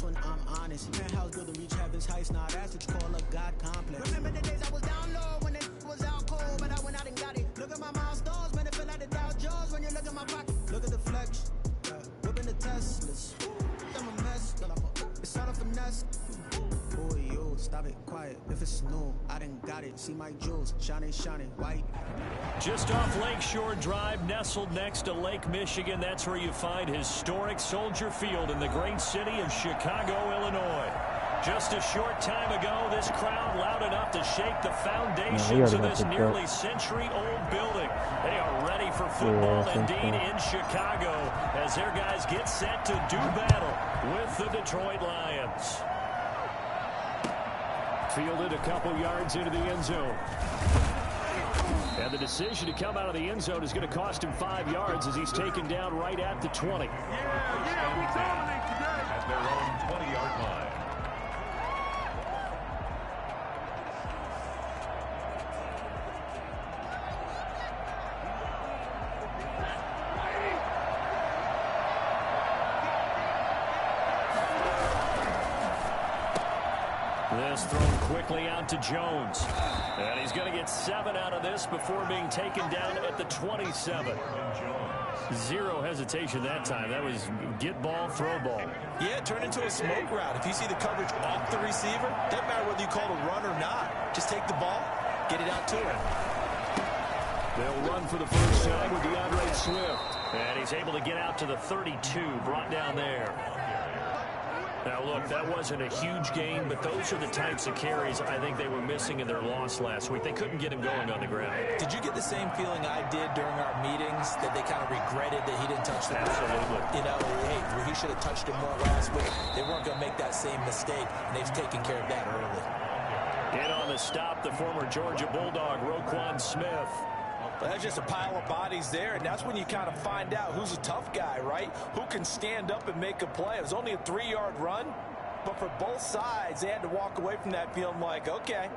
when I'm honest. Penthouse building reach heaven's heights. Now that's what you call a God complex. Remember the days I was down low when it was out cold, but I went out and got it. Look at my milestones, man, it feel like the Dow Jones when you look at my pocket. Look at the flex, whipping the Teslas. I'm a mess, it's all a finesse. Boy, yo, stop it, quiet. If it's new, I done got it. See my jewels, shining, white. Just off Lakeshore Drive, nestled next to Lake Michigan. That's where you find historic Soldier Field in the great city of Chicago, Illinois. Just a short time ago, this crowd loud enough to shake the foundations of this nearly century-old building. They are ready for football indeed in Chicago as their guys get set to do battle with the Detroit Lions. Fielded a couple yards into the end zone. And the decision to come out of the end zone is going to cost him 5 yards as he's taken down right at the 20. We dominate today. At their own 20-yard line. This thrown quickly out to Jones. And he's going to get 7 out of this before being taken down at the 27. Zero hesitation that time. That was get ball, throw ball. Yeah, it turned into a smoke route. If you see the coverage off the receiver, doesn't matter whether you call it a run or not. Just take the ball, get it out to him. They'll run for the first time with DeAndre Swift. And he's able to get out to the 32, brought down there. Now, look, that wasn't a huge gain, but those are the types of carries I think they were missing in their loss last week. They couldn't get him going on the ground. Did you get the same feeling I did during our meetings, that they kind of regretted that he didn't touch the ball? Absolutely. You know, hey, he should have touched him more last week. They weren't going to make that same mistake, and they've taken care of that early. In on the stop, the former Georgia Bulldog, Roquan Smith. Well, that's just a pile of bodies there, and that's when you kind of find out who's a tough guy, right? Who can stand up and make a play. It was only a 3-yard run, but for both sides, they had to walk away from that feeling like, okay,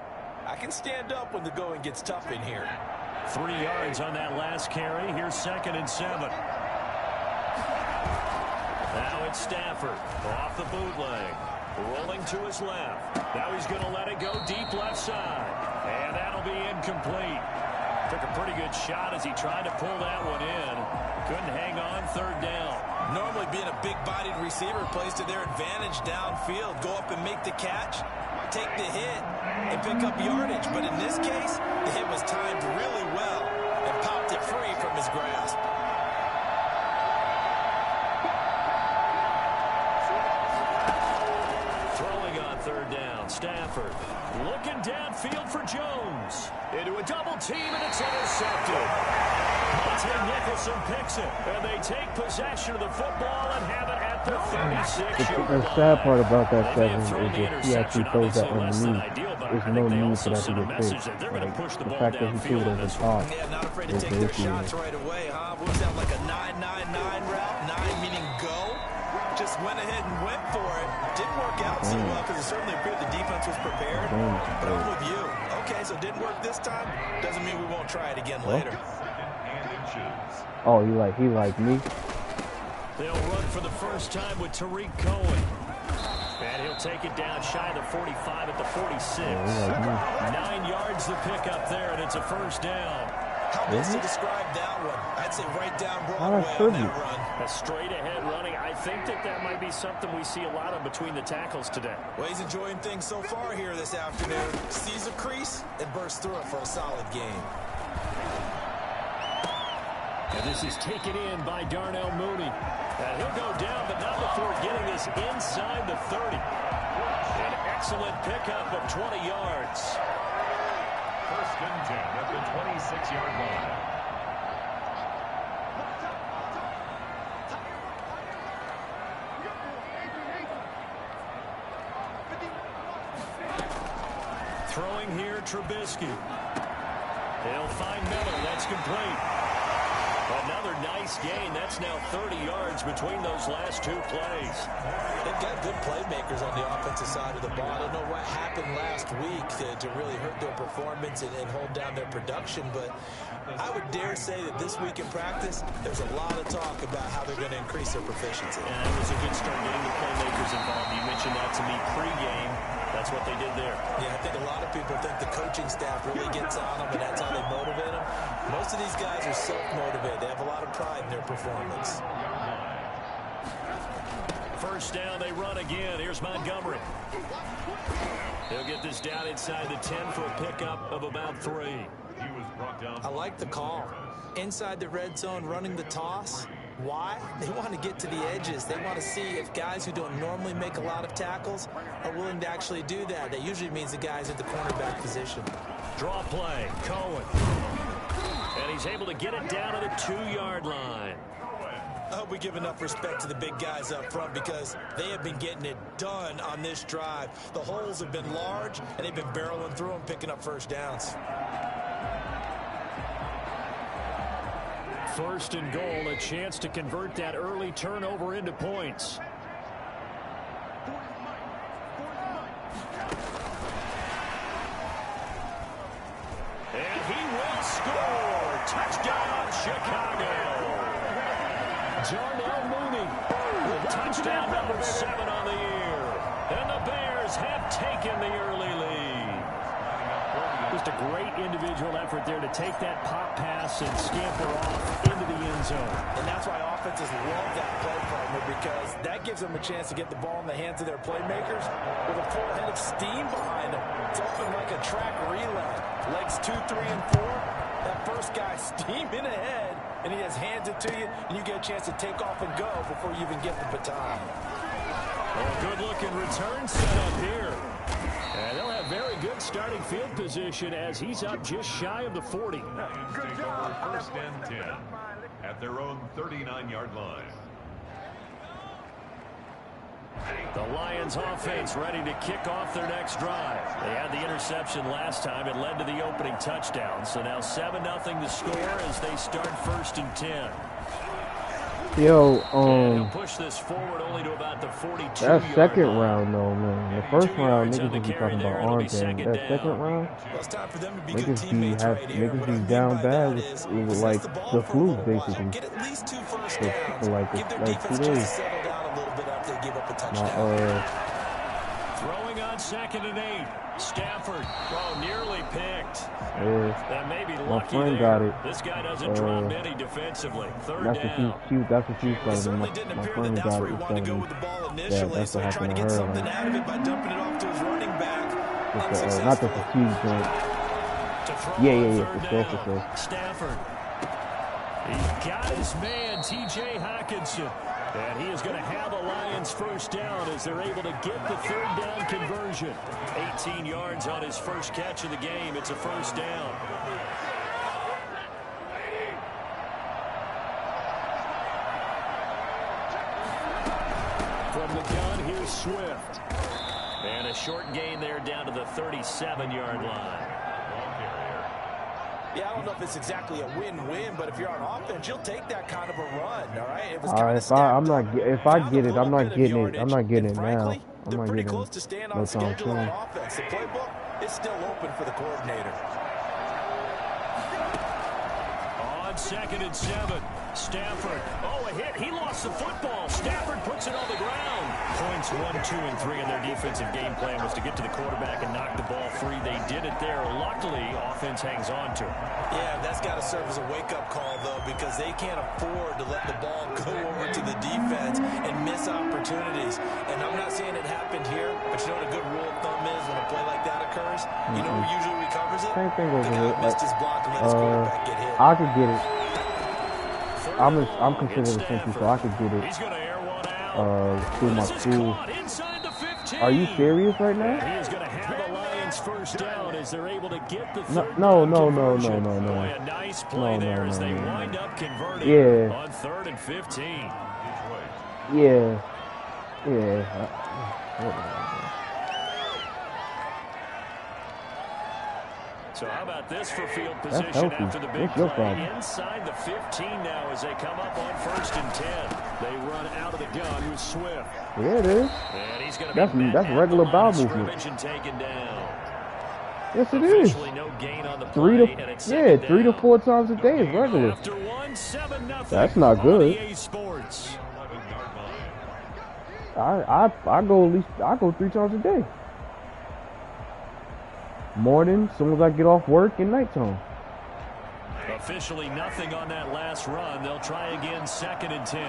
I can stand up when the going gets tough in here. 3 yards on that last carry. Here's 2nd and 7. Now it's Stafford off the bootleg, rolling to his left. Now he's going to let it go deep left side, and that'll be incomplete. Took a pretty good shot as he tried to pull that one in. Couldn't hang on, 3rd down. Normally being a big-bodied receiver plays to their advantage downfield. Go up and make the catch, take the hit, and pick up yardage. But in this case, the hit was timed really well and popped it free from his grasp. Throwing on 3rd down, Stafford looking downfield for Jones. Into a double team, and it's intercepted. Monte Nicholson picks it, and they take possession of the football and have it at the 36-yard line. The sad part about that, Kevin, is if he actually throws that underneath, there's no need for that to get picked. Like, the fact that he threw it over the top. Yeah, not afraid to take their shots right away, huh? What was that, like a 9-9-9 route? 9 meaning go? Just went ahead and went for it. Didn't work out so well because it certainly appeared the defense was prepared. But I'm with you. Okay, so it didn't work this time. Doesn't mean we won't try it again later. Oh, he like me? They'll run for the first time with Tariq Cohen. And he'll take it down shy of the 45 at the 46. 9 yards to pick up there, and it's a 1st down. How best to describe that one? I'd say right down Broadway on that run. A straight-ahead running. I think that might be something we see a lot of between the tackles today. Well, he's enjoying things so far here this afternoon. Sees a crease and bursts through it for a solid game. And this is taken in by Darnell Mooney. And he'll go down, but not before getting this inside the 30. An excellent pickup of 20 yards. 1st and 10 at the 26-yard line. Throwing here, Trubisky. They'll find Miller. That's complete. Another nice gain. That's now 30 yards between those last two plays. They've got good playmakers on the offensive side of the ball. I don't know what happened last week to really hurt their performance and hold down their production, but I would dare say that this week in practice, there's a lot of talk about how they're going to increase their proficiency. And it was a good start getting the playmakers involved. You mentioned that to me pregame. That's what they did there. Yeah, I think a lot of people think the coaching staff really gets on them, and that's how they motivate them. Most of these guys are self-motivated. They have a lot of pride in their performance. First down, they run again. Here's Montgomery. He'll get this down inside the 10 for a pickup of about 3. I like the call. Inside the red zone, running the toss. Why? They want to get to the edges. They want to see if guys who don't normally make a lot of tackles are willing to actually do that. That usually means the guys at the cornerback position. Draw play, Cohen. And he's able to get it down to the 2-yard line. I hope we give enough respect to the big guys up front because they have been getting it done on this drive. The holes have been large, and they've been barreling through them, picking up first downs. First and goal, a chance to convert that early turnover into points. And he will score. Touchdown, Chicago. Darnell Mooney with touchdown number 7 on the year. And the Bears have taken the early lead. Just a great individual effort there to take that pop pass and scamper off into the end zone. And that's why offenses love that play partner, because that gives them a chance to get the ball in the hands of their playmakers with a full head of steam behind them. It's often like a track relay. Legs 2, 3, and 4. That first guy steaming ahead, and he just hands it to you, and you get a chance to take off and go before you even get the baton. Oh, good-looking return set up here. And they'll have very good starting field position as he's up just shy of the 40. Good job. First and 10 at their own 39-yard line. The Lions offense ready to kick off their next drive. They had the interception last time. It led to the opening touchdown. So now 7-0 to score as they start first and 10. Yo, he'll push this forward only to about the 42. That second round, though, man. The first round, niggas would be talking about armband. That second round, niggas be down bad with like the flu, basically. For like 2 days. Throwing on 2nd and 8. Stafford, nearly picked. Yeah. That may be lucky. My friend got it. This guy doesn't drop many defensively. Third that's down. That's what she's telling me. My friend got it. Telling me that's what happened to her. Not the fatigue joint. Yeah. For sure. Stafford. He's got his man, T.J. Hawkinson. And he is going to have a Lions first down as they're able to get the 3rd down conversion. 18 yards on his first catch of the game. It's a first down. From the gun, here's Swift. And a short gain there down to the 37-yard line. Yeah, I don't know if it's exactly a win-win, but if you're on offense, you'll take that kind of a run, all right? If I get it, I'm not getting it. I'm not getting it now. I'm not getting close to staying on schedule on offense. The playbook is still open for the coordinator. On 2nd and 7, Stafford. Oh, a hit. He lost the football. Stafford puts it on the ground. Points 1, 2, and 3 in their defensive game plan was to get to the quarterback and knock the ball free. They did it there. Luckily, offense hangs on to it. Yeah, that's got to serve as a wake-up call, though, because they can't afford to let the ball go over to the defense and miss opportunities. And I'm not saying it happened here, but you know what a good rule of thumb is when a play like that occurs? You know who usually recovers it? Same thing over here. Missed his block and let his quarterback get hit. I could get it. I'm considered a safety, so I could get it. He's going to air one out. Through my school. Are you serious right now? He is going to have a Lions first down as they're able to get the third no. Boy, a nice play there as they wind up converting on 3rd and 15. Yeah. So how about this for field position after the big play? Inside the 15 now as they come up on 1st and 10. They run out of the gun with Swift. Yeah, it is. And he's going to that's regular ball movement. And taken down. Yes, it is. No gain on the play, 3 to 4 times a day is regular. After 1-7-0. That's not good. I go 3 times a day. Morning, as soon as I get off work, and nighttime. Officially nothing on that last run. They'll try again 2nd and 10.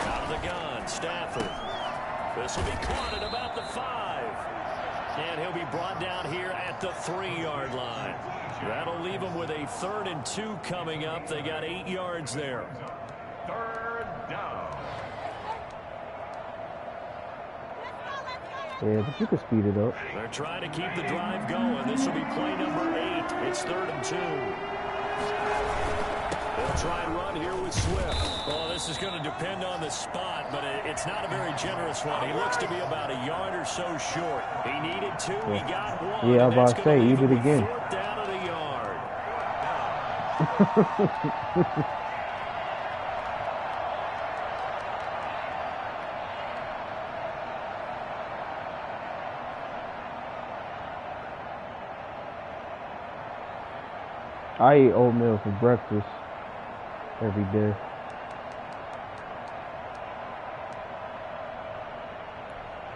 Out of the gun, Stafford. This will be caught at about the 5. And he'll be brought down here at the 3-yard line. That'll leave him with a 3rd and 2 coming up. They got 8 yards there. 3rd down. Yeah, but you can speed it up. They're trying to keep the drive going. This will be play number 8. It's 3rd and 2. They'll try and run here with Swift. Well, this is going to depend on the spot, but it's not a very generous one. He looks to be about a yard or so short. He needed 2. He got 1. Yeah, I was about to say, eat it again. 4th down of the yard. I eat oatmeal for breakfast every day.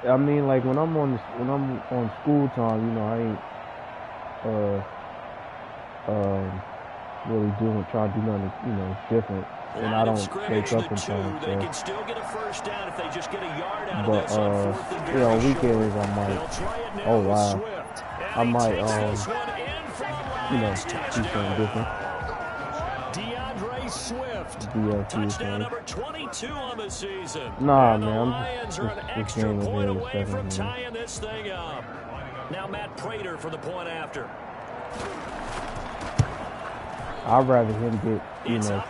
I mean, like when I'm on school time, you know, I ain't really try to do nothing, you know, different, and I don't wake up in time. They can still get a 1st down if they just get a yard out of this on 4th and you know, weekends I might. Oh wow, I might you know, do something different. DeAndre Swift, touchdown number 22 on the season. Nah, and man, the Lions are an extra point away from tying this thing up. Now Matt Prater for the point after. I'd rather him get, you know,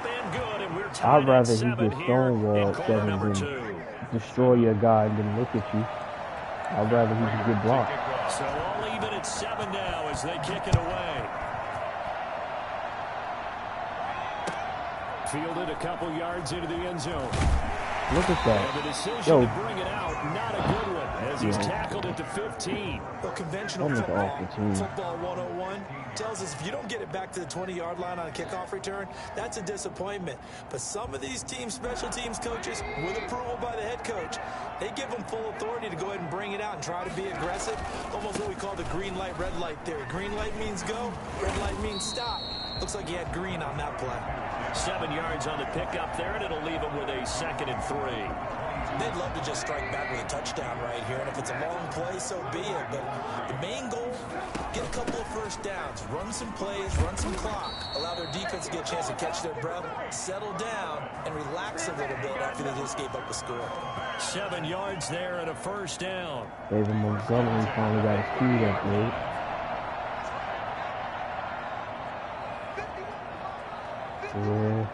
I'd rather he get stonewalled than destroy your guy and then look at you. I'd rather he just get blocked. So all even at 7 now as they kick it away. Fielded a couple yards into the end zone. Look at that. And the decision to bring it out, not a good one, as he's tackled at the 15. Well, conventional football 101 tells us if you don't get it back to the 20-yard line on a kickoff return, that's a disappointment. But some of these teams, special teams coaches, with approval by the head coach, they give them full authority to go ahead and bring it out and try to be aggressive. Almost what we call the green light, red light theory. Green light means go, red light means stop. Looks like he had green on that play. 7 yards on the pickup there, and it'll leave him with a 2nd and 3. They'd love to just strike back with a touchdown right here, and if it's a long play, so be it. But the main goal, get a couple of 1st downs, run some plays, run some clock, allow their defense to get a chance to catch their breath, settle down, and relax a little bit after they just gave up a score. 7 yards there and a 1st down. David Montgomery finally got his speed up, dude. Yeah.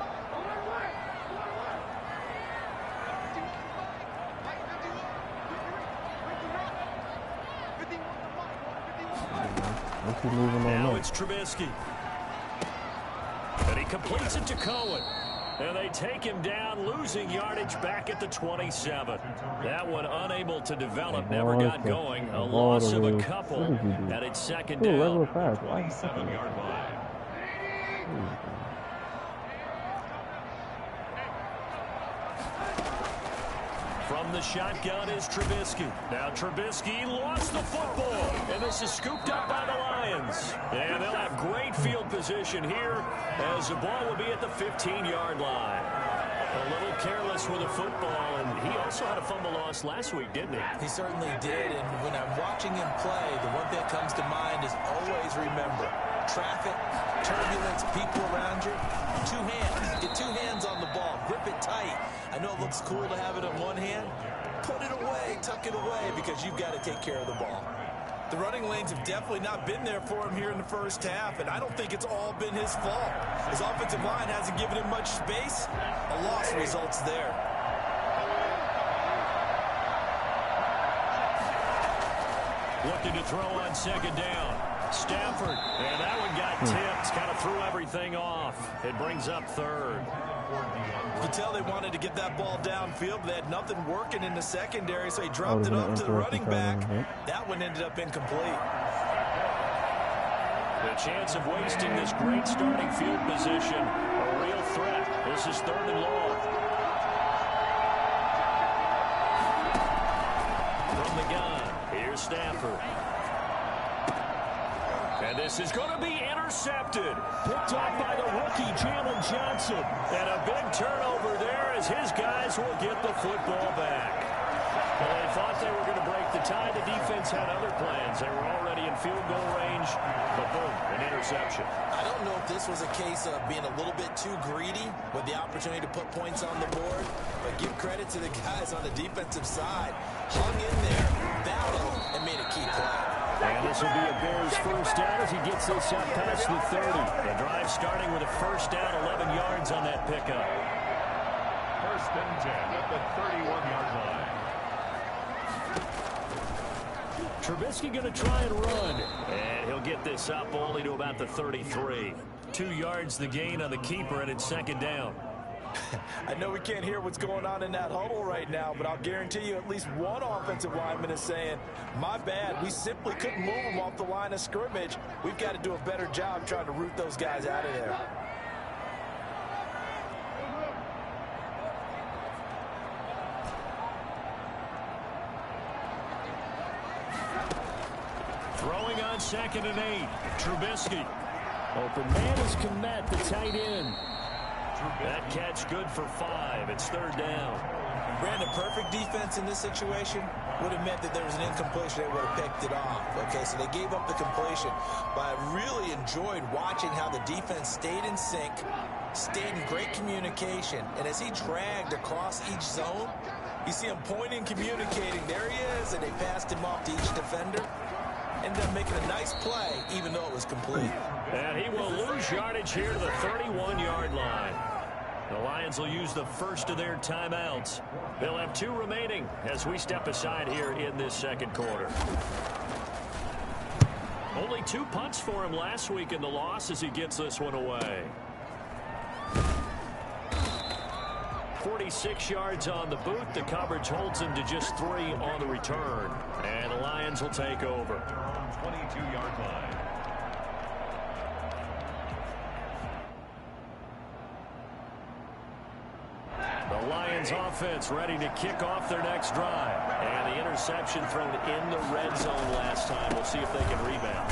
Now it's Trubisky. And he completes it to Cohen. And they take him down, losing yardage back at the 27. That one unable to develop, never got going. A loss of a couple. And it's 2nd down. 7-yard line. From the shotgun is Trubisky. Now Trubisky lost the football. And this is scooped up by the Lions. And they'll have great field position here as the ball will be at the 15-yard line. A little careless with the football, and he also had a fumble loss last week, didn't he? He certainly did, and when I'm watching him play, the one thing that comes to mind is always remember, traffic, turbulence, people around you, 2 hands. Get 2 hands on the ball. Grip it tight. I know it looks cool to have it in one hand. Put it away, tuck it away, because you've got to take care of the ball. The running lanes have definitely not been there for him here in the 1st half, and I don't think it's all been his fault. His offensive line hasn't given him much space. A loss results there. Looking to throw on second down. Stafford, and that one got tipped. Kind of threw everything off. It brings up third. You could tell they wanted to get that ball downfield, but they had nothing working in the secondary, so he dropped it off to the running back. That one ended up incomplete. The chance of wasting this great starting field position, a real threat. This is third and long. From the gun, here's Stafford. And this is going to be intercepted. Picked off by the rookie, Jalen Johnson. And a big turnover there as his guys will get the football back. Well, they thought they were going to break the tie. The defense had other plans. They were already in field goal range. But boom, an interception. I don't know if this was a case of being a little bit too greedy with the opportunity to put points on the board. But give credit to the guys on the defensive side. Hung in there, battled, and made a key play. And this will be a Bears first down as he gets this up past the 30. The drive starting with a first down, 11 yards on that pickup. First and 10 at the 31-yard line. Trubisky going to try and run. And he'll get this up only to about the 33. 2 yards the gain on the keeper, and it's second down. I know we can't hear what's going on in that huddle right now, but I'll guarantee you at least one offensive lineman is saying, my bad, we simply couldn't move them off the line of scrimmage. We've got to do a better job trying to root those guys out of there. Throwing on second and 8. Trubisky. Open man is Kmet, the tight end. That catch good for 5. It's third down. Brandon, perfect defense in this situation would have meant that there was an incompletion. They would have picked it off. Okay, so they gave up the completion. But I really enjoyed watching how the defense stayed in sync, stayed in great communication. And as he dragged across each zone, you see him pointing, communicating. There he is, and they passed him off to each defender. Ended up making a nice play, even though it was complete. And he will lose yardage here to the 31-yard line. The Lions will use the first of their timeouts. They'll have 2 remaining as we step aside here in this second quarter. Only 2 punts for him last week in the loss as he gets this one away. 46 yards on the boot. The coverage holds him to just 3 on the return. And the Lions will take over. 22-yard line. The Lions offense ready to kick off their next drive. And the interception thrown in the red zone last time. We'll see if they can rebound.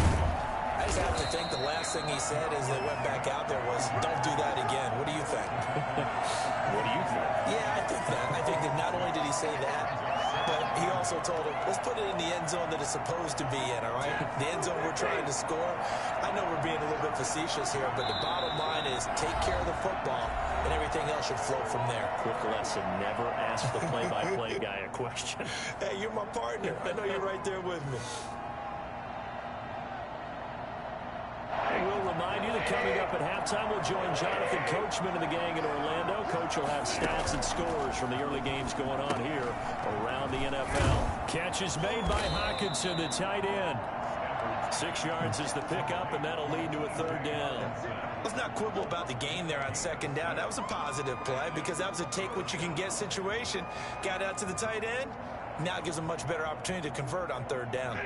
I just have to think the last thing he said as they went back out there was, don't do that again. What do you think? What do you think? Yeah, I think that. I think that not only did he say that, but he also told him, let's put it in the end zone that it's supposed to be in, all right? The end zone we're trying to score. I know we're being a little bit facetious here, but the bottom line is take care of the football, and everything else should flow from there. Quick lesson, never ask the play-by-play guy a question. Hey, you're my partner. I know you're right there with me. We'll remind you that coming up at halftime, we'll join Jonathan Coachman and the gang in Orlando. Coach will have stats and scores from the early games going on here around the NFL. Catch is made by Hawkinson, the tight end. 6 yards is the pickup, and that'll lead to a third down. Let's not quibble about the gain there on second down. That was a positive play because that was a take-what-you-can-get situation. Got out to the tight end. Now it gives a much better opportunity to convert on third down.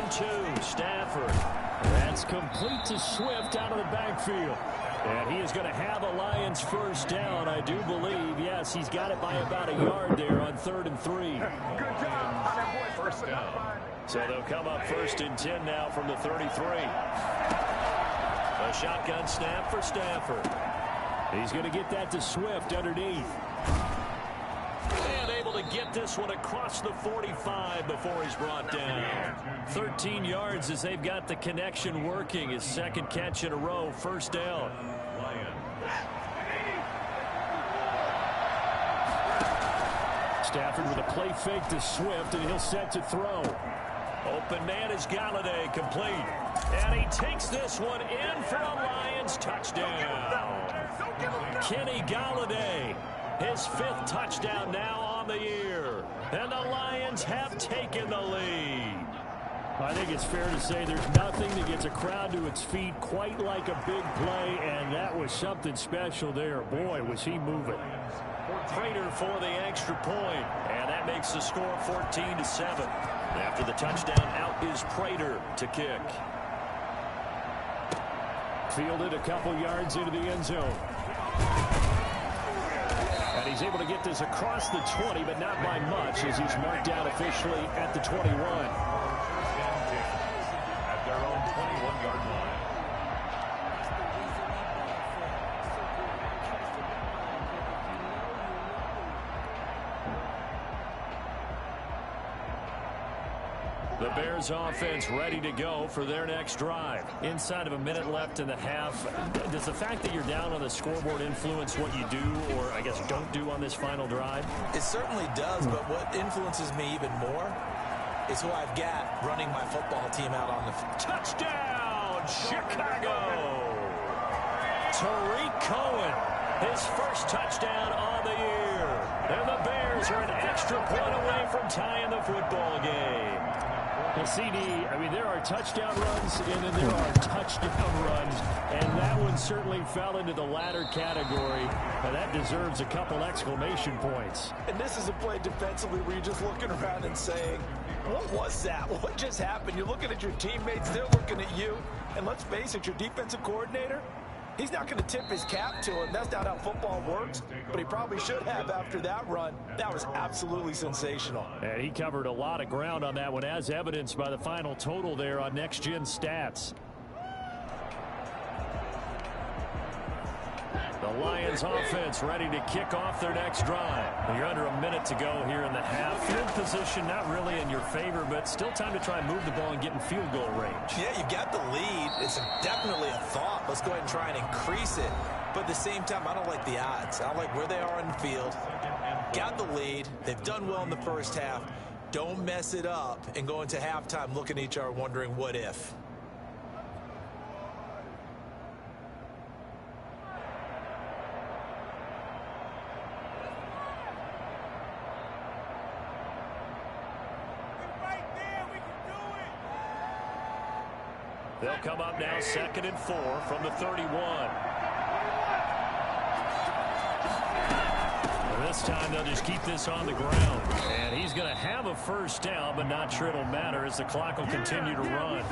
2, Stafford. That's complete to Swift out of the backfield. And he is going to have a Lions first down, I do believe. Yes, he's got it by about a yard there on 3rd and 3. Good job. First down. So they'll come up 1st and 10 now from the 33. A shotgun snap for Stafford. He's going to get that to Swift underneath. And able to get this one across the 45 before he's brought down. 13 yards as they've got the connection working. His second catch in a row, first down. Stafford with a play fake to Swift, and he'll set to throw. Open man is Galladay, complete. And he takes this one in for a Lions touchdown. Kenny Galladay, his 5th touchdown now on the year. And the Lions have taken the lead. I think it's fair to say there's nothing that gets a crowd to its feet quite like a big play, and that was something special there. Boy, was he moving. Prater for the extra point, and that makes the score 14-7. After the touchdown, out is Prater to kick. Fielded a couple yards into the end zone. And he's able to get this across the 20, but not by much, as he's marked down officially at the 21. At their own 21-yard line. The Bears offense ready to go for their next drive. Inside of a minute left in the half, does the fact that you're down on the scoreboard influence what you do, or I guess don't do on this final drive? It certainly does, but what influences me even more is who I've got running my football team out on the touchdown, Chicago! Tariq Cohen, his first touchdown on the year. And the Bears are an extra point away from tying the football game. Well, CD, I mean, there are touchdown runs, and then there are touchdown runs, and that one certainly fell into the latter category, and that deserves a couple exclamation points. And this is a play defensively where you're just looking around and saying, what was that? What just happened? You're looking at your teammates, they're looking at you, and let's face it, your defensive coordinator, he's not going to tip his cap to him. That's not how football works, but he probably should have after that run. That was absolutely sensational. And he covered a lot of ground on that one, as evidenced by the final total there on Next Gen Stats. The Lions offense ready to kick off their next drive. You're under a minute to go here in the half. Field position not really in your favor, but still time to try and move the ball and get in field goal range. Yeah, you've got the lead. It's definitely a thought. Let's go ahead and try and increase it. But at the same time, I don't like the odds. I don't like where they are in the field. Got the lead. They've done well in the first half. Don't mess it up and go into halftime looking at each other wondering what if. They'll come up now 2nd and 4 from the 31. And this time they'll just keep this on the ground. And he's going to have a first down, but not sure it'll matter as the clock will continue to run.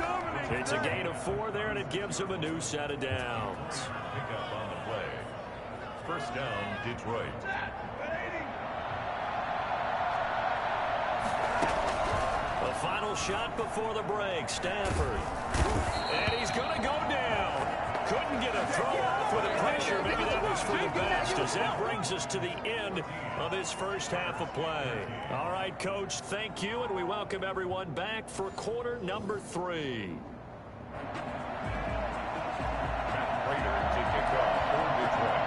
It's a gain of 4 there, and it gives him a new set of downs. Pick up on the play. First down, Detroit. The final shot before the break, Stafford. And he's going to go down. Couldn't get a throw off with the pressure. Maybe that was for the best, as that brings us to the end of this first half of play. All right, Coach, thank you, and we welcome everyone back for quarter number 3. Prater to kick off for Detroit.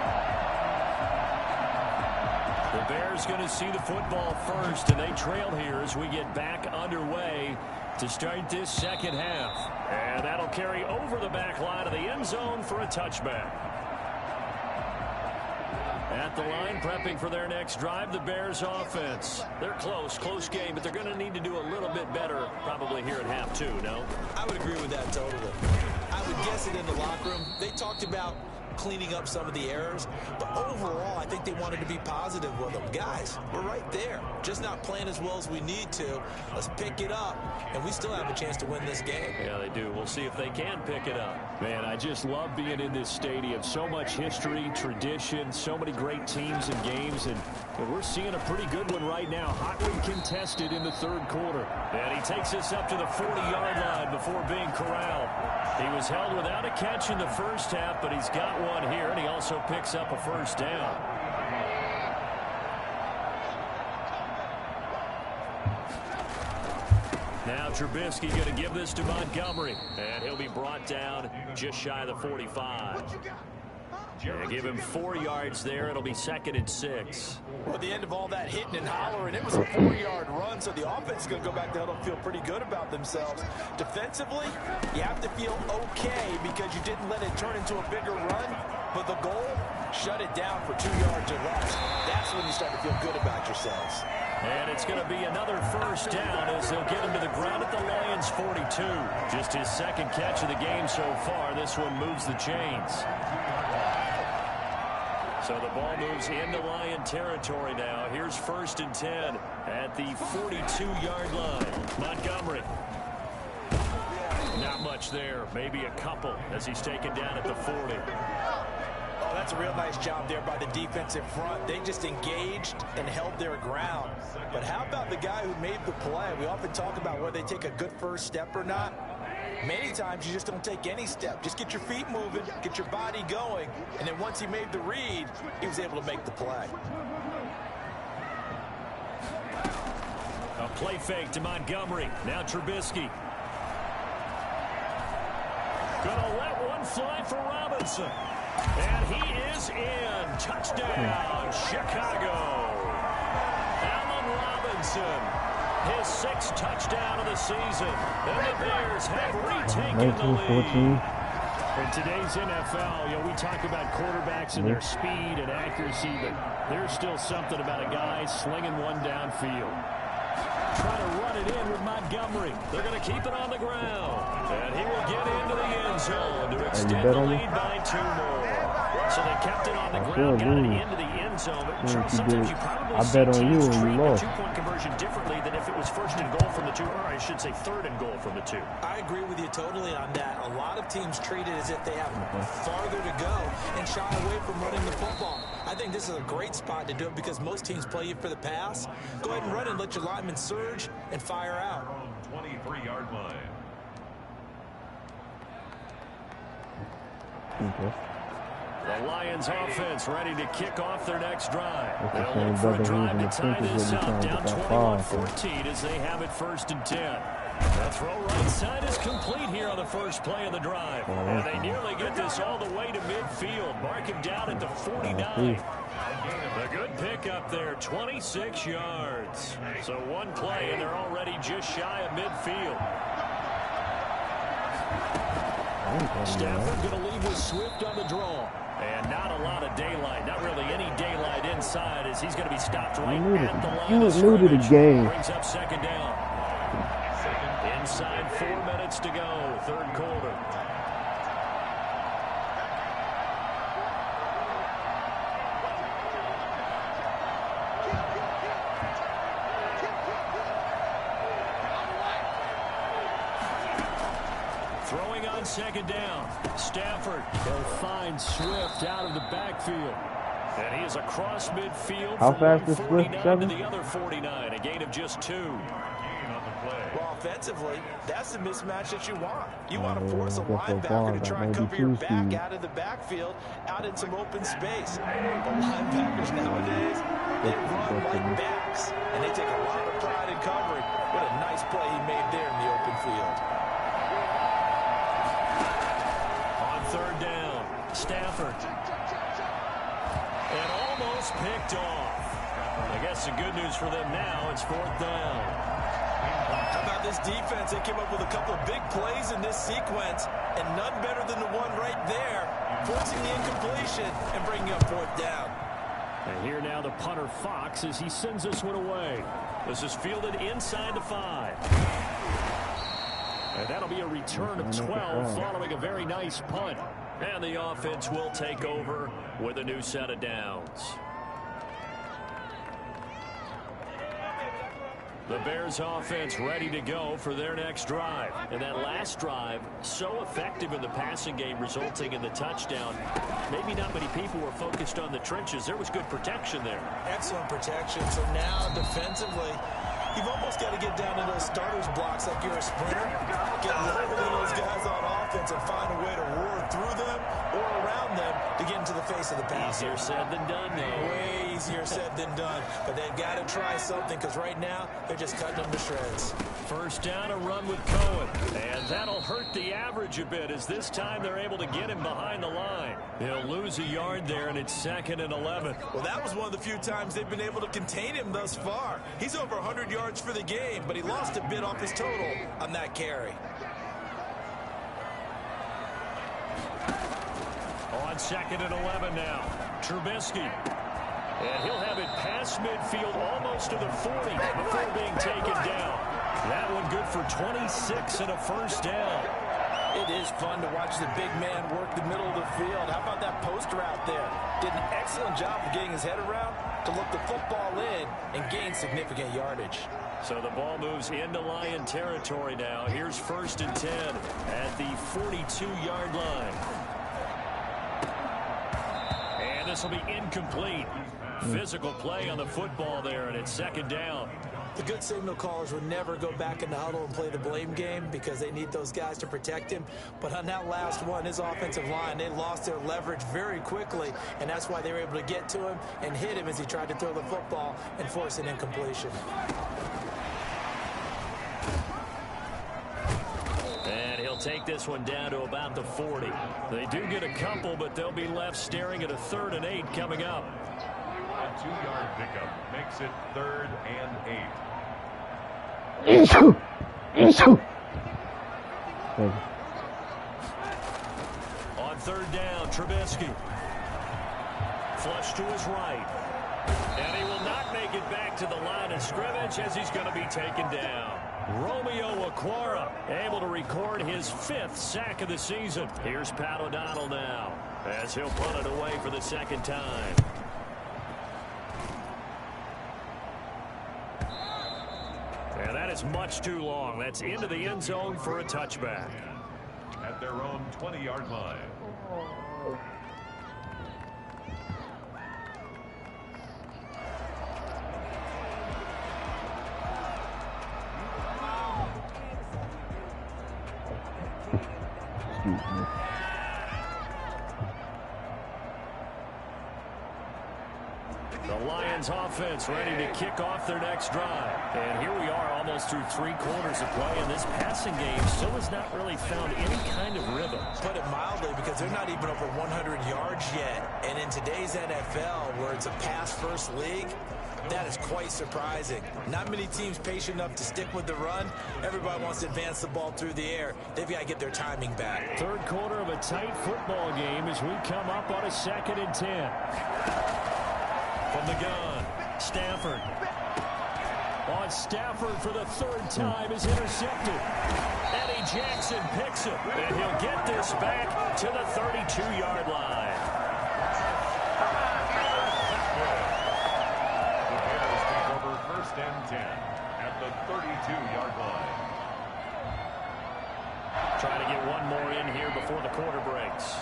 The Bears going to see the football first, and they trail here as we get back underway to start this second half. And that'll carry over the back line of the end zone for a touchback. At the line, prepping for their next drive, the Bears offense. They're close game, but they're going to need to do a little bit better probably here at half 2, no? I would agree with that totally. I would guess it in the locker room. They talked about cleaning up some of the errors, but overall I think they wanted to be positive with them. Guys, we're right there, just not playing as well as we need to. Let's pick it up, and we still have a chance to win this game. Yeah, they do. We'll see if they can pick it up. Man, I just love being in this stadium. So much history, tradition, so many great teams and games, and we're seeing a pretty good one right now, hotly contested in the third quarter. And he takes us up to the 40-yard line before being corralled. He was held without a catch in the first half, but he's got one here, and he also picks up a first down. Now Trubisky going to give this to Montgomery, and he'll be brought down just shy of the 45. Yeah, give him 4 yards there. It'll be 2nd and 6. Well, at the end of all that hitting and hollering, it was a 4-yard run, so the offense is going to go back to huddle and feel pretty good about themselves. Defensively, you have to feel okay because you didn't let it turn into a bigger run, but the goal, shut it down for 2 yards or less. That's when you start to feel good about yourselves. And it's going to be another 1st down as they'll get him to the ground at the Lions' 42. Just his 2nd catch of the game so far. This one moves the chains. So the ball moves into Lion territory now. Here's 1st and 10 at the 42-yard line. Montgomery. Not much there. Maybe a couple as he's taken down at the 40. Oh, that's a real nice job there by the defensive front. They just engaged and held their ground. But how about the guy who made the play? We often talk about whether they take a good first step or not. Many times you just don't take any step. Just get your feet moving, get your body going, and then once he made the read, he was able to make the play. A play fake to Montgomery. Now Trubisky. Gonna let one fly for Robinson. And he is in. Touchdown, Chicago. Allen Robinson. His 6th touchdown of the season. And the Bears have retaken the lead. In today's NFL, we talk about quarterbacks and their speed and accuracy, but there's still something about a guy slinging one downfield. Trying to run it in with Montgomery. They're going to keep it on the ground. And he will get into the end zone to extend the lead by 2 more. So they kept it on the ground, got it into the end zone. But Charles, sometimes you probably see teams treat the 2-point conversion differently than if it was 1st and goal from the 2, or I should say 3rd and goal from the 2. I agree with you totally on that. A lot of teams treat it as if they have farther to go and shy away from running the football. I think this is a great spot to do it because most teams play you for the pass. Go ahead and run and let your linemen surge and fire out. 23-yard line. Okay. The Lions offense ready to kick off their next drive. They'll look for a drive to tie this up. Down 21-14 as they have it 1st and 10. The throw right side is complete here on the first play of the drive. And they nearly get this all the way to midfield. Mark him down at the 49. A good pickup there, 26 yards. So one play and they're already just shy of midfield. Stafford going to leave with Swift on the draw. And not a lot of daylight. Not really any daylight inside as he's going to be stopped right at the line of scrimmage. Brings up 2nd down. Inside 4 minutes to go, 3rd quarter. Throwing on 2nd down. Stafford will find Swift out of the backfield. And he is across midfield. How fast is Swift? 7? To the other 49, a gain of just 2. Well, offensively, that's the mismatch that you want. You want to force a linebacker to try and cover your back out of the backfield, out in some open space. The linebackers nowadays, they run like backs, and they take a lot of pride in covering. What a nice play he made there in the open field. On 3rd down, Stafford. And almost picked off. I guess the good news for them now, it's 4th down. How about this defense? They came up with a couple of big plays in this sequence, and none better than the one right there, forcing the incompletion and bringing up 4th down. And here now the punter Fox as he sends this one away. This is fielded inside the 5. And that'll be a return of 12 following a very nice punt. And the offense will take over with a new set of downs. The Bears offense ready to go for their next drive. And that last drive, so effective in the passing game, resulting in the touchdown. Maybe not many people were focused on the trenches. There was good protection there. Excellent protection. So now defensively, you've almost got to get down to those starters blocks like you're a sprinter. Get lower than those guys on offense. offense and find a way to roar through them or around them to get into the face of the passer. Easier said than done, though. Way easier said than done. But they've got to try something because right now they're just cutting them to shreds. First down, a run with Cohen. And that'll hurt the average a bit as this time they're able to get him behind the line. He'll lose a yard there, and it's 2nd and 11. Well, that was one of the few times they've been able to contain him thus far. He's over 100 yards for the game, but he lost a bit off his total on that carry. On 2nd and 11 now, Trubisky. And he'll have it past midfield almost to the 40 before being taken down. That one good for 26 and a first down. It is fun to watch the big man work the middle of the field. How about that post route there? Did an excellent job of getting his head around to look the football in and gain significant yardage. So the ball moves into Lion territory now. Here's 1st and 10 at the 42-yard line. And this will be incomplete. Physical play on the football there, and it's 2nd down. The good signal callers would never go back in the huddle and play the blame game because they need those guys to protect him. But on that last one, his offensive line, they lost their leverage very quickly, and that's why they were able to get to him and hit him as he tried to throw the football and force an incompletion. And he'll take this one down to about the 40. They do get a couple, but they'll be left staring at a 3rd and 8 coming up. A 2-yard pickup makes it 3rd and 8. On 3rd down, Trubisky. Flush to his right. And he will not make it back to the line of scrimmage as he's going to be taken down. Romeo Okwara able to record his 5th sack of the season. Here's Pat O'Donnell now as he'll punt it away for the 2nd time. And that is much too long. That's into the end zone for a touchback. At their own 20-yard line. Excuse me. The Lions offense ready to kick off their next drive. And here we are almost through 3 quarters of play, and this passing game still has not really found any kind of rhythm. Put it mildly, because they're not even over 100 yards yet. And in today's NFL, where it's a pass-first league, that is quite surprising. Not many teams patient enough to stick with the run. Everybody wants to advance the ball through the air. They've got to get their timing back. 3rd quarter of a tight football game as we come up on a 2nd and 10. From the gun, Stafford. On Stafford for the 3rd time is intercepted. Eddie Jackson picks it, and he'll get this back to the 32-yard line. The Bears take over 1st and 10 at the 32-yard line. Try to get one more in here before the quarter breaks.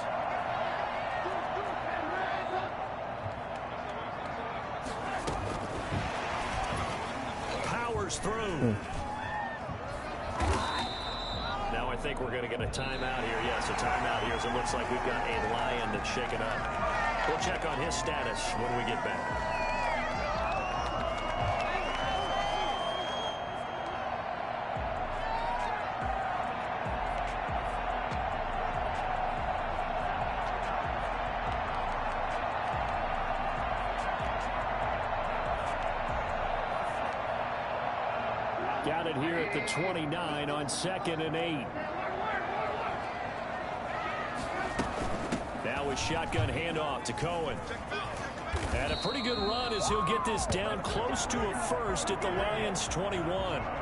Through. Now I think we're going to get a timeout here. Yes, a timeout here as it looks like we've got a Lion that's shaken up. We'll check on his status when we get back. Got it here at the 29 on 2nd and 8. Now a shotgun handoff to Cohen. And a pretty good run as he'll get this down close to a 1st at the Lions 21.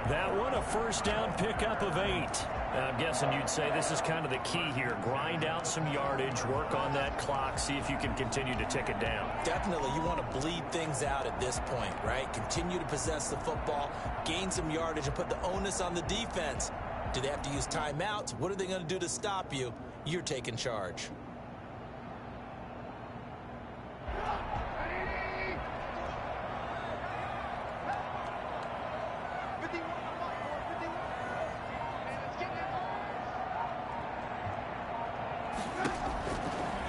That one a 1st down pickup of 8. I'm guessing you'd say this is kind of the key here. Grind out some yardage, work on that clock, see if you can continue to tick it down. Definitely, you want to bleed things out at this point, right? Continue to possess the football, gain some yardage, and put the onus on the defense. Do they have to use timeouts? What are they going to do to stop you? You're taking charge.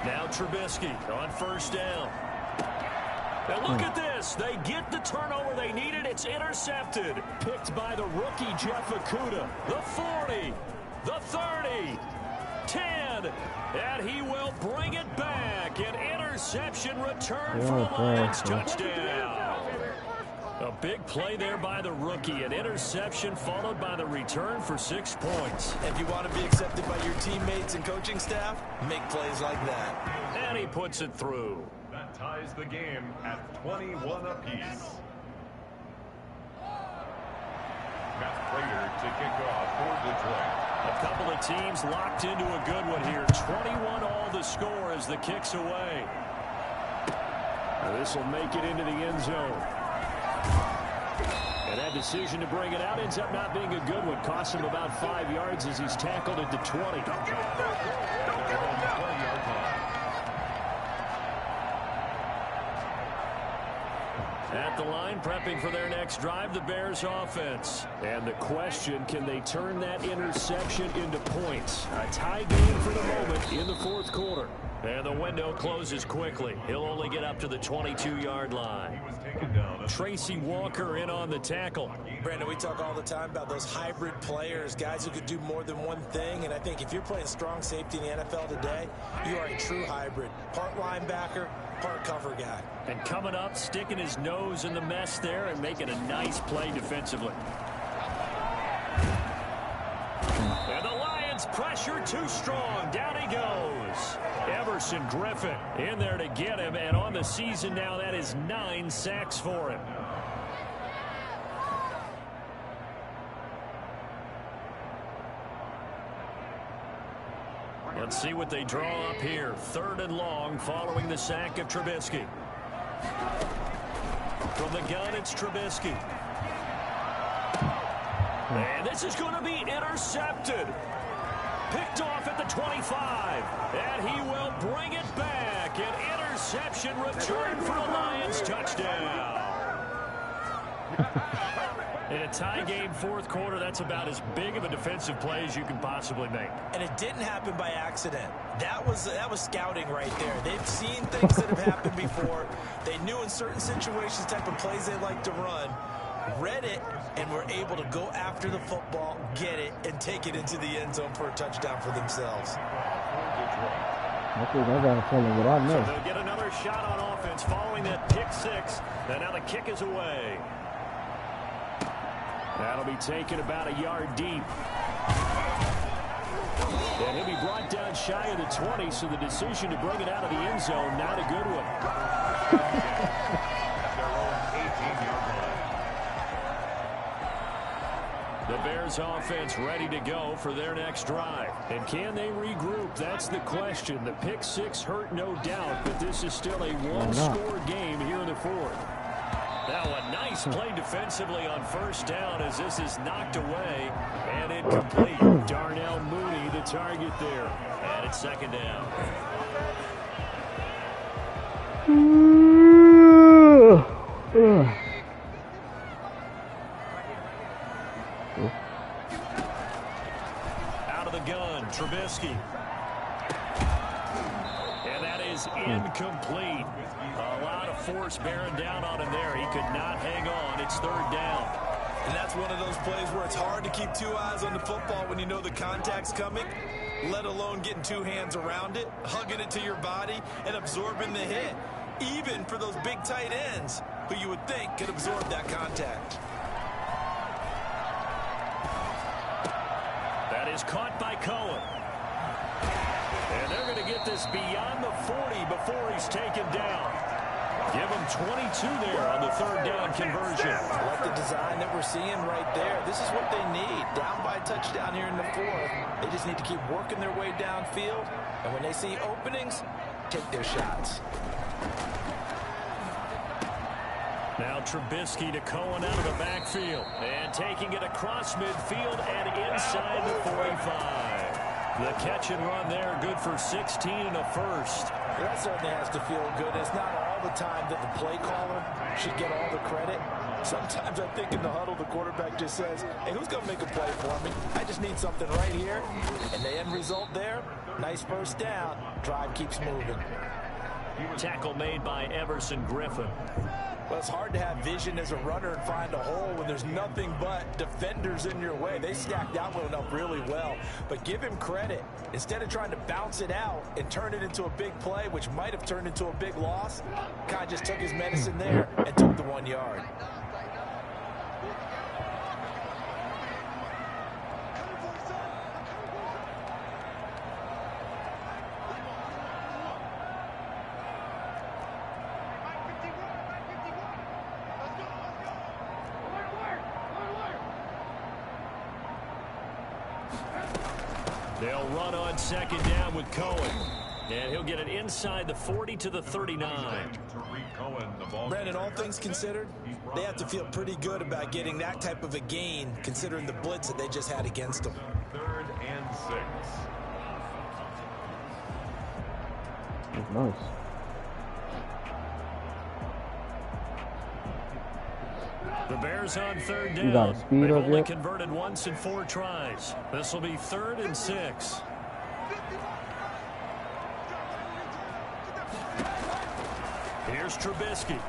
Now Trubisky on first down. Now look at this. They get the turnover they needed. It's intercepted. Picked by the rookie Jeff Okudah. The 40, the 30, 10, and he will bring it back. An interception return for the Lions. Touchdown. A big play there by the rookie. An interception followed by the return for 6 points. If you want to be accepted by your teammates and coaching staff, make plays like that. And he puts it through. That ties the game at 21 apiece. Matt Prater to kick off for Detroit. A couple of teams locked into a good one here. 21 all the score as the kick's away. This will make it into the end zone. And that decision to bring it out ends up not being a good one. Costs him about 5 yards as he's tackled at the 20. At the line, prepping for their next drive, the Bears offense. And the question, can they turn that interception into points? A tie game for the moment in the fourth quarter. And the window closes quickly. He'll only get up to the 22-yard line. Tracy Walker in on the tackle. Brandon, we talk all the time about those hybrid players, guys who could do more than one thing. And I think if you're playing strong safety in the NFL today, you are a true hybrid. Part linebacker, part cover guy. And coming up, sticking his nose in the mess there and making a nice play defensively. And the Lions pressure too strong. Down he goes. Everson Griffin in there to get him. And on the season now, that is 9 sacks for him. Let's see what they draw up here. 3rd and long following the sack of Trubisky. From the gun, it's Trubisky. And this is going to be intercepted. Picked off at the 25. And he will bring it back. An interception return for the Lions. Touchdown. In a tie game fourth quarter, that's about as big of a defensive play as you can possibly make. And it didn't happen by accident. That was scouting right there. They've seen things that have happened before. They knew in certain situations the type of plays they like to run. Read it, and were able to go after the football, get it, and take it into the end zone for a touchdown for themselves. I think I got to tell them what I know. So they'll get another shot on offense following that pick 6. And now the kick is away. That'll be taken about a yard deep. And he'll be brought down shy of the 20, so the decision to bring it out of the end zone, not a good one. The Bears offense ready to go for their next drive. And can they regroup? That's the question. The pick 6 hurt, no doubt, but this is still a one-score game here in the fourth. Now a nice play defensively on first down as this is knocked away and incomplete. Darnell Mooney the target there. And it's 2nd down. Out of the gun, Trubisky. And that is incomplete. A lot of force bearing down on him there. He could not hang on. It's 3rd down. And that's one of those plays where it's hard to keep 2 eyes on the football when you know the contact's coming, let alone getting 2 hands around it, hugging it to your body, and absorbing the hit. Even for those big tight ends who you would think could absorb that contact. That is caught by Cohen. And they're going to get this beyond the 40 before he's taken down. Give him 22 there on the 3rd down conversion. Like the design that we're seeing right there. This is what they need. Down by a touchdown here in the 4th. They just need to keep working their way downfield. And when they see openings, take their shots. Now Trubisky to Cohen out of the backfield. And taking it across midfield and inside the 45. The catch and run there, good for 16 and a first. That certainly has to feel good. It's not all the time that the play caller should get all the credit. Sometimes I think in the huddle, the quarterback just says, hey, who's going to make a play for me? I just need something right here. And the end result there, nice first down. Drive keeps moving. Tackle made by Everson Griffin. Well, it's hard to have vision as a runner and find a hole when there's nothing but defenders in your way. They stacked that one up really well. But give him credit. Instead of trying to bounce it out and turn it into a big play, which might have turned into a big loss, Kai just took his medicine there and took the 1 yard. They'll run on second down with Cohen. And he'll get it inside the 40 to the 39. Brandon, all things considered, they have to feel pretty good about getting that type of a gain, considering the blitz that they just had against them. 3rd and 6. Nice. The Bears on third down. They've only converted once in 4 tries. This will be 3rd and 6. Here's Trubisky.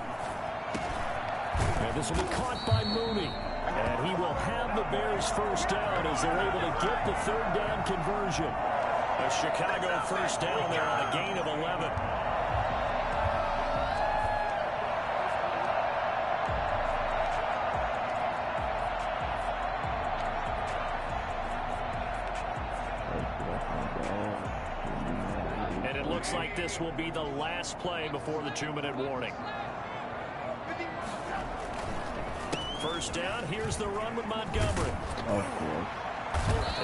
And this will be caught by Mooney. And he will have the Bears first down as they're able to get the 3rd down conversion. A Chicago first down there on a gain of 11. And it looks like this will be the last play before the 2-minute warning. First down, here's the run with Montgomery.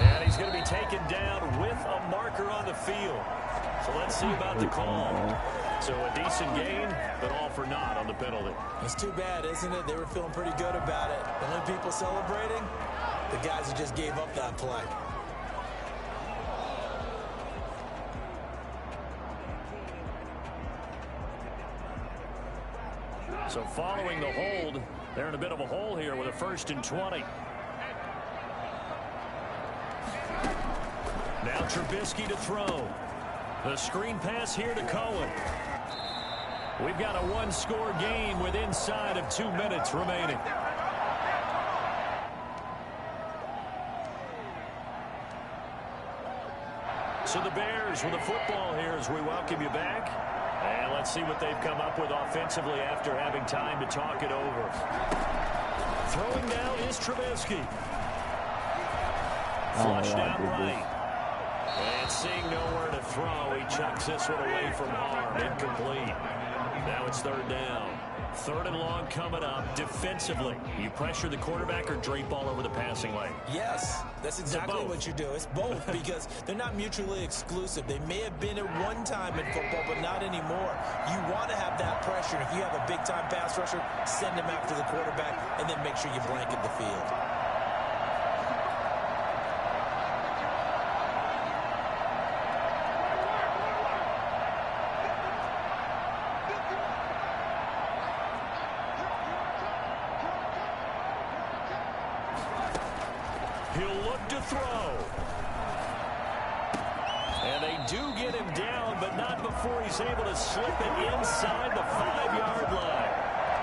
And he's going to be taken down with a marker on the field. So let's see about the call. So a decent gain, but all for naught on the penalty. It's too bad, isn't it? They were feeling pretty good about it. The only people celebrating, the guys who just gave up that play. So following the hold, they're in a bit of a hole here with a 1st and 20. Now Trubisky to throw. The screen pass here to Cohen. We've got a 1-score game with inside of 2 minutes remaining. So the Bears with the football here as we welcome you back. And let's see what they've come up with offensively after having time to talk it over. Throwing now is Trubisky. Flushed out right. And seeing nowhere to throw, he chucks this one away from harm. Incomplete. Now it's 3rd down. 3rd and long coming up. Defensively, you pressure the quarterback or drape all over the passing lane? Yes, that's exactly what you do. It's both because they're not mutually exclusive. They may have been at one time in football, but not anymore. You want to have that pressure. If you have a big-time pass rusher, send him after the quarterback, and then make sure you blanket the field. He'll look to throw. And they do get him down, but not before he's able to slip it inside the 5-yard line.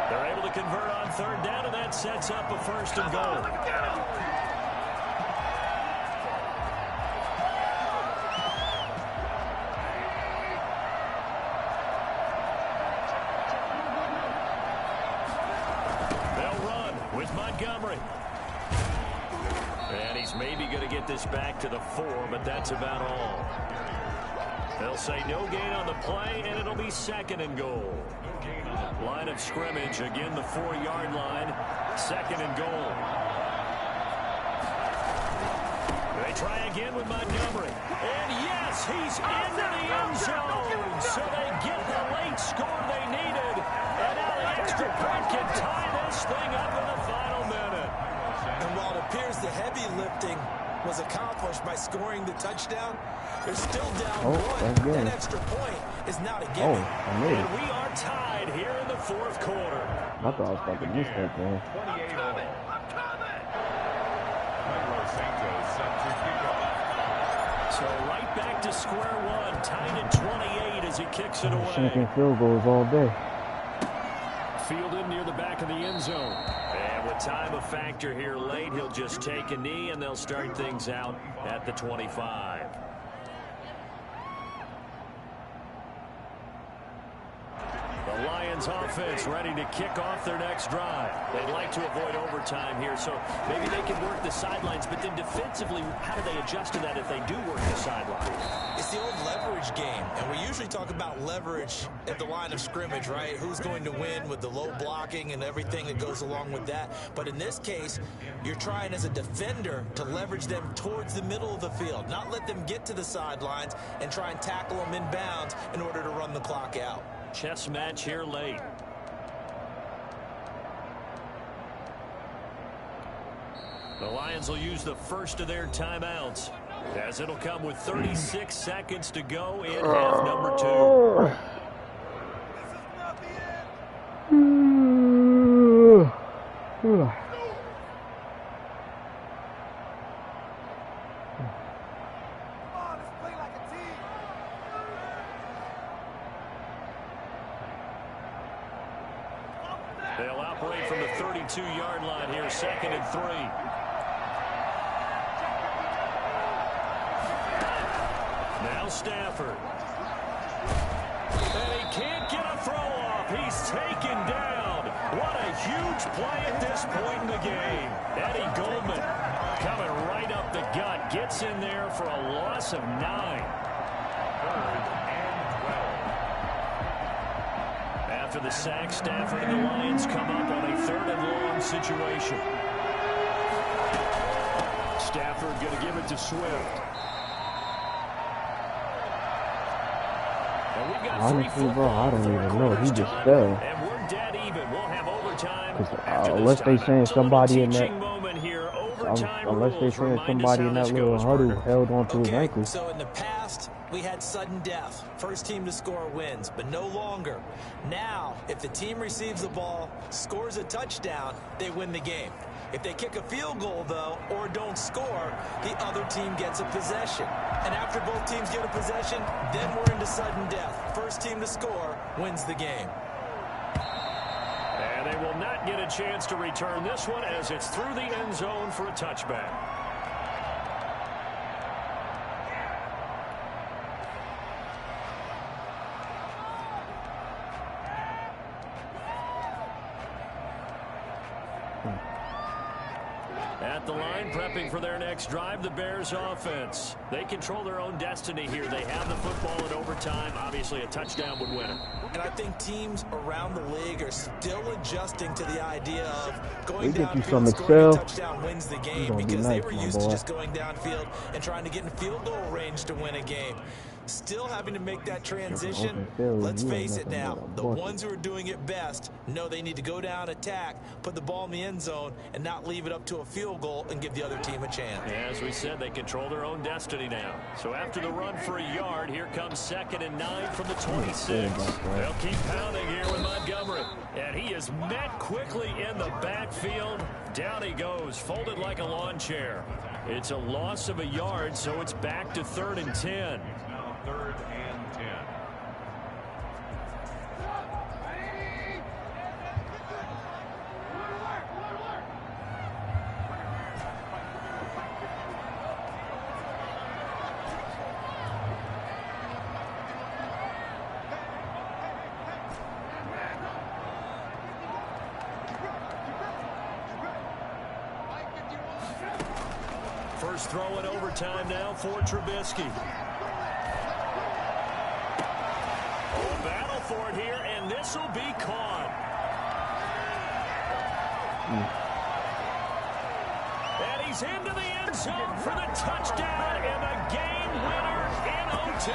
They're able to convert on 3rd down, and that sets up a 1st and goal. They'll run with Montgomery. And he's maybe going to get this back to the 4, but that's about all. They'll say no gain on the play, and it'll be 2nd and goal. Line of scrimmage, again the 4-yard line, 2nd and goal. They try again with Montgomery. And yes, he's into the end zone. So they get the late score they needed. And now the extra point can tie this thing up in the final minute. And while it appears the heavy lifting was accomplished by scoring the touchdown, they're still down 1. That extra point is not a gimme. I made it. And we are tied here in the fourth quarter. I thought I was about to miss that game. 28 all. Set to kick off. So right back to square one, tied at 28 as he kicks it away. Sinking field goals all day. Fielded near the back of the end zone. And with time a factor here late, he'll just take a knee and they'll start things out at the 25. The Lions offense ready to kick off their next drive. They'd like to avoid overtime here, so maybe they can work the sidelines, but then defensively, how do they adjust to that if they do work the sideline? It's the old leverage game, and we usually talk about leverage at the line of scrimmage, right? Who's going to win with the low blocking and everything that goes along with that. But in this case, you're trying as a defender to leverage them towards the middle of the field, not let them get to the sidelines and try and tackle them in bounds in order to run the clock out. Chess match here late. The Lions will use the first of their timeouts, as it'll come with 36 seconds to go in half number 2. They'll operate from the 32-yard line here, 2nd and 3. Now Stafford. And he can't get a throw off. He's taken down. What a huge play at this point in the game. Eddie Goldman coming right up the gut. Gets in there for a loss of 9. 3rd and 12. After the sack, Stafford and the Lions come up on a 3rd and long situation. Stafford going to give it to Swift. Honestly, bro, I don't even know. He just fell. And we're dead even. We'll have overtime. Unless they saying somebody in that, unless they saying somebody in that little huddle held onto his ankle. So in the past, we had sudden death. First team to score wins, but no longer. Now, if the team receives the ball, scores a touchdown, they win the game. If they kick a field goal, though, or don't score, the other team gets a possession. And after both teams get a possession, then we're into sudden death. First team to score wins the game. And they will not get a chance to return this one as it's through the end zone for a touchback. At the line, prepping for their next drive, the Bears offense. They control their own destiny here. They have the football in overtime. Obviously, a touchdown would win it. And I think teams around the league are still adjusting to the idea of going downfield, scoring a touchdown wins the game, because they were used to just going downfield and trying to get in field goal range to win a game. Still having to make that transition. Let's face it now, the ones who are doing it best know they need to go down, attack, put the ball in the end zone, and not leave it up to a field goal and give the other team a chance. As we said, they control their own destiny now. So after the run for a yard, here comes 2nd and 9 from the 26. They'll keep pounding here with Montgomery. And he is met quickly in the backfield. Down he goes, folded like a lawn chair. It's a loss of a yard, so it's back to 3rd and 10. 3rd and 10. First throw in overtime now for Trubisky. Battle for it here, and this will be caught. And he's into the end zone for the touchdown and the game winner in OT.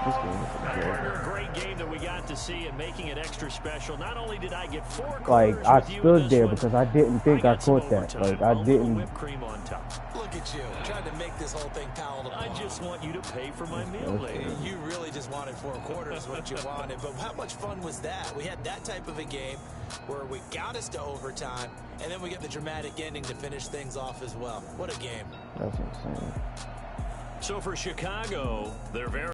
A great game that we got to see, and making it extra special. Not only did I get 4 quarters I stood there because I didn't think I caught that. Like, I didn't. Whipped cream on top. Look, at you, trying to make this whole thing palatable. I just want you to pay for my meal, lady. You really just wanted 4 quarters what you wanted. But how much fun was that? We had that type of a game where we got us to overtime, and then we get the dramatic ending to finish things off as well. What a game. That's insane. So for Chicago, they're very